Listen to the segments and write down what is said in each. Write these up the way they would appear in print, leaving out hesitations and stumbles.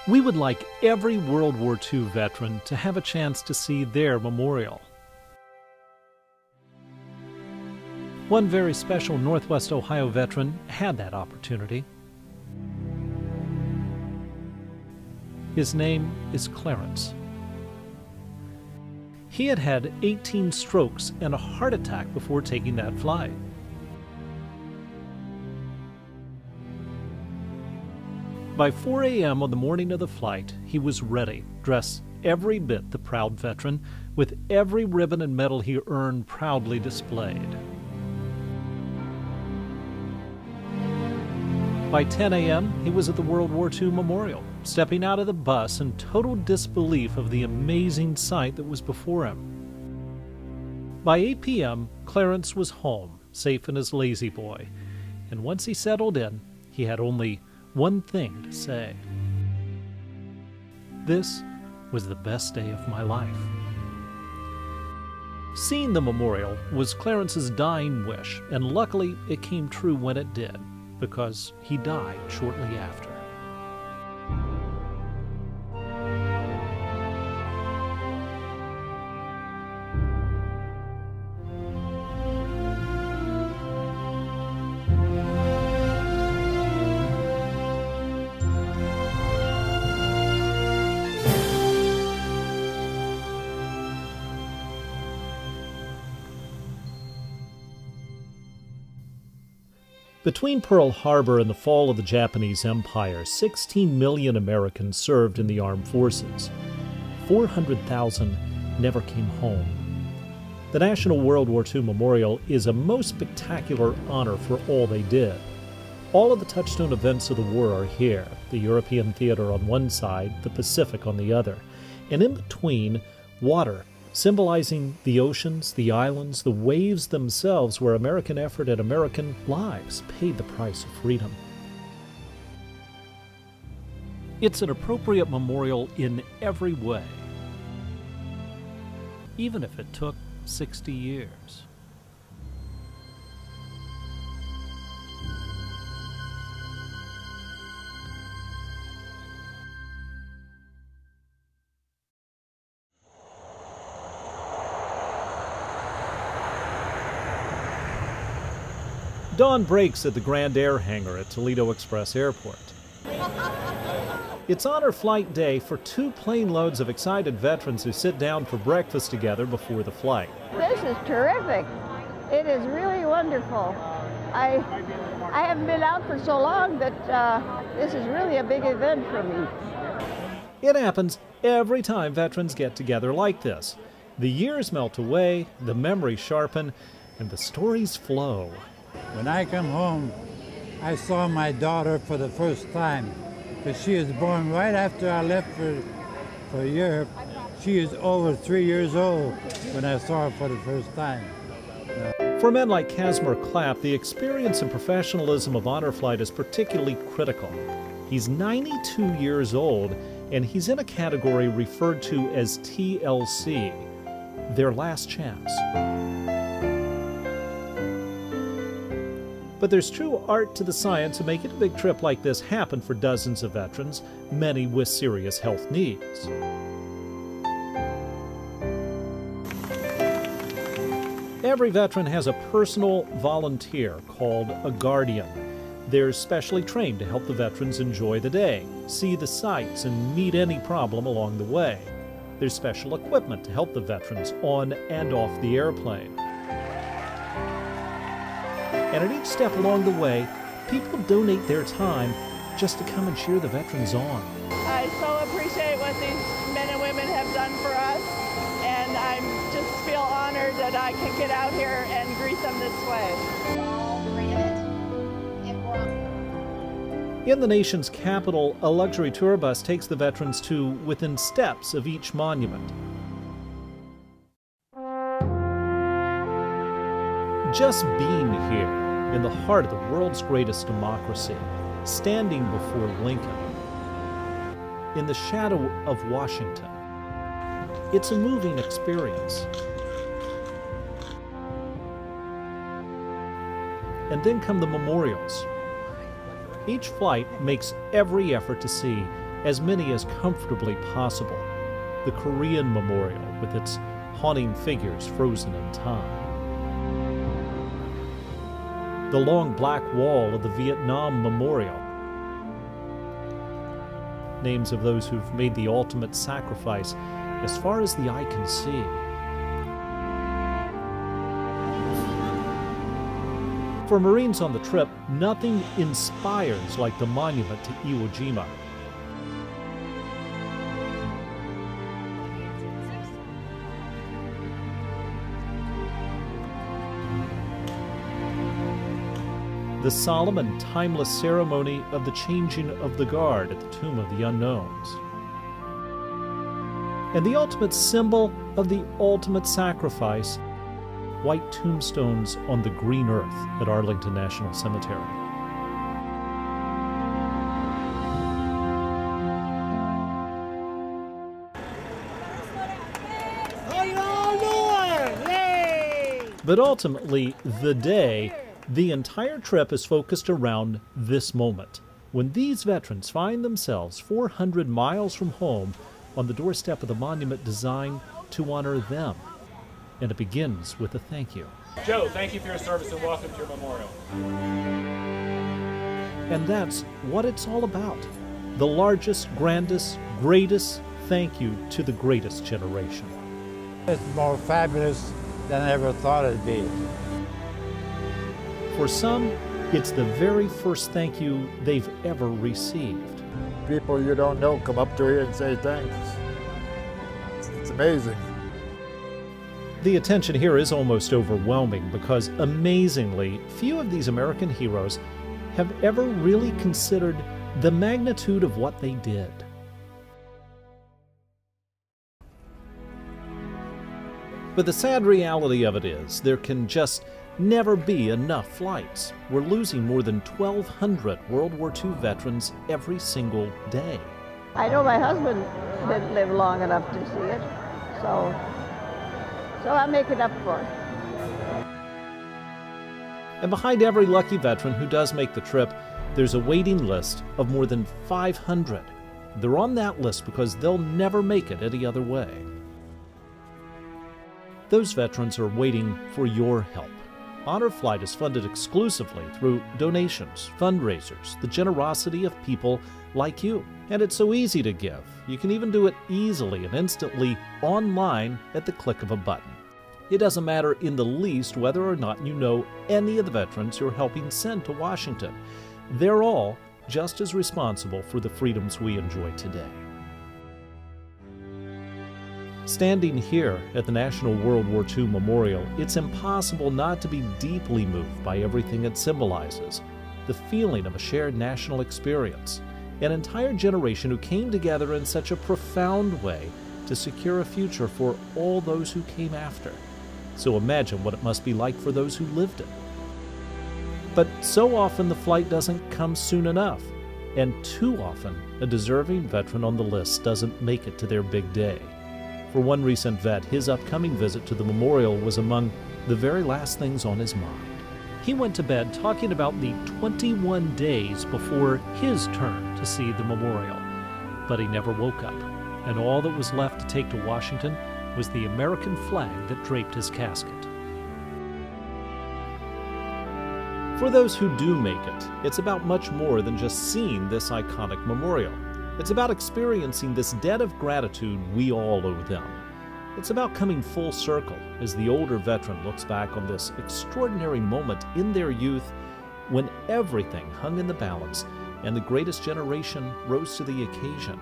We would like every World War II veteran to have a chance to see their memorial. One very special Northwest Ohio veteran had that opportunity. His name is Clarence. He had had 18 strokes and a heart attack before taking that flight. By 4 a.m. on the morning of the flight, he was ready, dressed every bit the proud veteran, with every ribbon and medal he earned proudly displayed. By 10 a.m., he was at the World War II Memorial, stepping out of the bus in total disbelief of the amazing sight that was before him. By 8 p.m., Clarence was home, safe in his lazy boy, and once he settled in, he had only one thing to say. This was the best day of my life. Seeing the memorial was Clarence's dying wish, and luckily it came true when it did, because he died shortly after. Between Pearl Harbor and the fall of the Japanese Empire, 16 million Americans served in the armed forces. 400,000 never came home. The National World War II Memorial is a most spectacular honor for all they did. All of the touchstone events of the war are here, the European theater on one side, the Pacific on the other, and in between, water, symbolizing the oceans, the islands, the waves themselves where American effort and American lives paid the price of freedom. It's an appropriate memorial in every way, even if it took 60 years. Dawn breaks at the Grand Air Hangar at Toledo Express Airport. It's honor flight day for 2 plane loads of excited veterans who sit down for breakfast together before the flight. This is terrific. It is really wonderful. I haven't been out for so long that this is really a big event for me. It happens every time veterans get together like this. The years melt away, the memories sharpen, and the stories flow. When I come home, I saw my daughter for the first time, because she was born right after I left for Europe. She is over 3 years old when I saw her for the first time. For men like Casimir Clapp, the experience and professionalism of honor flight is particularly critical. He's 92 years old, and he's in a category referred to as TLC, their last chance. But there's true art to the science of making a big trip like this happen for dozens of veterans, many with serious health needs. Every veteran has a personal volunteer called a guardian. They're specially trained to help the veterans enjoy the day, see the sights, and meet any problem along the way. There's special equipment to help the veterans on and off the airplane. And at each step along the way, people donate their time just to come and cheer the veterans on. I so appreciate what these men and women have done for us, and I just feel honored that I can get out here and greet them this way. In the nation's capital, a luxury tour bus takes the veterans to within steps of each monument. Just being here, in the heart of the world's greatest democracy, standing before Lincoln, in the shadow of Washington, it's a moving experience. And then come the memorials. Each flight makes every effort to see as many as comfortably possible. The Korean Memorial with its haunting figures frozen in time. The long black wall of the Vietnam Memorial. Names of those who've made the ultimate sacrifice as far as the eye can see. For Marines on the trip, nothing inspires like the monument to Iwo Jima. The solemn and timeless ceremony of the changing of the guard at the Tomb of the Unknowns. And the ultimate symbol of the ultimate sacrifice, white tombstones on the green earth at Arlington National Cemetery. How you all doing? Yay! But ultimately, the entire trip is focused around this moment, when these veterans find themselves 400 miles from home on the doorstep of the monument designed to honor them. And it begins with a thank you. Joe, thank you for your service and welcome to your memorial. And that's what it's all about. The largest, grandest, greatest thank you to the greatest generation. It's more fabulous than I ever thought it'd be. For some, it's the very first thank you they've ever received. People you don't know come up to you and say thanks. It's amazing. The attention here is almost overwhelming because, amazingly, few of these American heroes have ever really considered the magnitude of what they did. But the sad reality of it is, there can just never be enough flights. We're losing more than 1,200 World War II veterans every single day. I know my husband didn't live long enough to see it, so I'll make it up for it. And behind every lucky veteran who does make the trip, there's a waiting list of more than 500. They're on that list because they'll never make it any other way. Those veterans are waiting for your help. Honor Flight is funded exclusively through donations, fundraisers, the generosity of people like you. And it's so easy to give. You can even do it easily and instantly online at the click of a button. It doesn't matter in the least whether or not you know any of the veterans you're helping send to Washington. They're all just as responsible for the freedoms we enjoy today. Standing here at the National World War II Memorial, it's impossible not to be deeply moved by everything it symbolizes. The feeling of a shared national experience, an entire generation who came together in such a profound way to secure a future for all those who came after. So imagine what it must be like for those who lived it. But so often the flight doesn't come soon enough, and too often a deserving veteran on the list doesn't make it to their big day. For one recent vet, his upcoming visit to the memorial was among the very last things on his mind. He went to bed talking about the 21 days before his turn to see the memorial. But he never woke up, and all that was left to take to Washington was the American flag that draped his casket. For those who do make it, it's about much more than just seeing this iconic memorial. It's about experiencing this debt of gratitude we all owe them. It's about coming full circle as the older veteran looks back on this extraordinary moment in their youth when everything hung in the balance and the greatest generation rose to the occasion.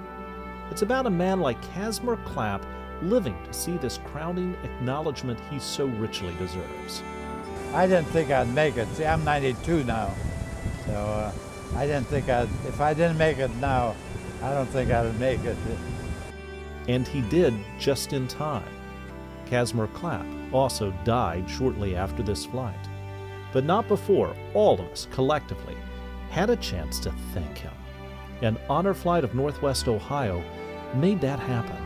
It's about a man like Casimir Clapp living to see this crowning acknowledgement he so richly deserves. I didn't think I'd make it. See, I'm 92 now, so I didn't think if I didn't make it now, I don't think I'd make it. And he did just in time. Casimir Clapp also died shortly after this flight, but not before all of us collectively had a chance to thank him. An honor flight of Northwest Ohio made that happen.